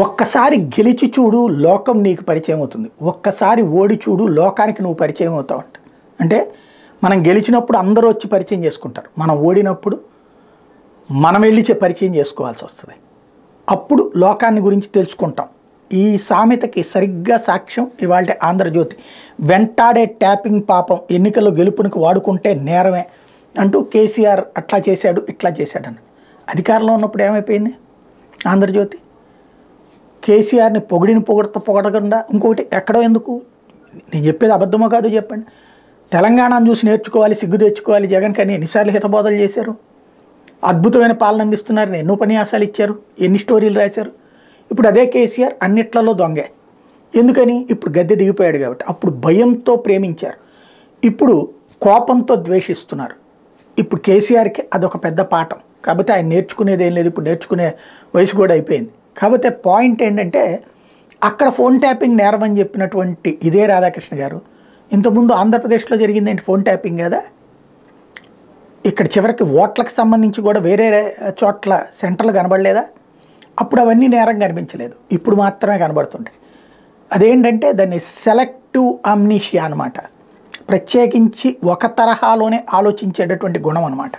ఒక్కసారి గెలిచి చూడు లోకం నీకు పరిచయం అవుతుంది. ఒక్కసారి ఓడి చూడు లోకానికి నువ్వు పరిచయం అవుతావంట. అంటే మనం గెలిచినప్పుడు అందరూ వచ్చి పరిచయం చేసుకుంటారు. మనం ఓడినప్పుడు మనం వెళ్ళి పరిచయం చేసుకోవాల్సి వస్తుంది. అప్పుడు లోకాన్ని గురించి తెలుసుకుంటాం. ఈ సామెతకి సరిగ్గా సాక్ష్యం ఇవాళ ఆంధ్రజ్యోతి. వెంటాడే ట్యాపింగ్ పాపం ఎన్నికల్లో గెలుపునికి వాడుకుంటే నేరమే అంటూ కేసీఆర్ అట్లా చేశాడు ఇట్లా చేశాడని. అధికారంలో ఉన్నప్పుడు ఏమైపోయింది ఆంధ్రజ్యోతి? కేసీఆర్ని పొగడకుండా ఇంకొకటి ఎక్కడో ఎందుకు? నేను చెప్పేది అబద్ధమో కాదో చెప్పండి. తెలంగాణను చూసి నేర్చుకోవాలి, సిగ్గు తెచ్చుకోవాలి జగన్ కానీ ఎన్నిసార్లు హితబోధలు చేశారు, అద్భుతమైన పాలన అందిస్తున్నారు, ఎన్నో ఉపన్యాసాలు ఇచ్చారు, ఎన్ని స్టోరీలు రాశారు. ఇప్పుడు అదే కేసీఆర్ అన్నిట్లలో దొంగే. ఎందుకని? ఇప్పుడు గద్దె దిగిపోయాడు కాబట్టి. అప్పుడు భయంతో ప్రేమించారు, ఇప్పుడు కోపంతో ద్వేషిస్తున్నారు. ఇప్పుడు కేసీఆర్కి అదొక పెద్ద పాఠం. కాబట్టి ఆయన నేర్చుకునేది ఏం లేదు, ఇప్పుడు నేర్చుకునే వయసు కూడా అయిపోయింది. కాకపోతే పాయింట్ ఏంటంటే అక్కడ ఫోన్ ట్యాపింగ్ నేరం అని చెప్పినటువంటి ఇదే రాధాకృష్ణ గారు ఇంతకుముందు ఆంధ్రప్రదేశ్లో జరిగిందేంటి ఫోన్ ట్యాపింగ్ కదా. ఇక్కడ చివరికి ఓట్లకు సంబంధించి కూడా వేరే చోట్ల సెంటర్లు కనబడలేదా? అప్పుడు అవన్నీ నేరం కనిపించలేదు, ఇప్పుడు మాత్రమే కనబడుతుంటాయి. అదేంటంటే దాన్ని సెలెక్టివ్ అమ్నీషియా అనమాట. ప్రత్యేకించి ఒక తరహాలోనే ఆలోచించేటటువంటి గుణం అనమాట.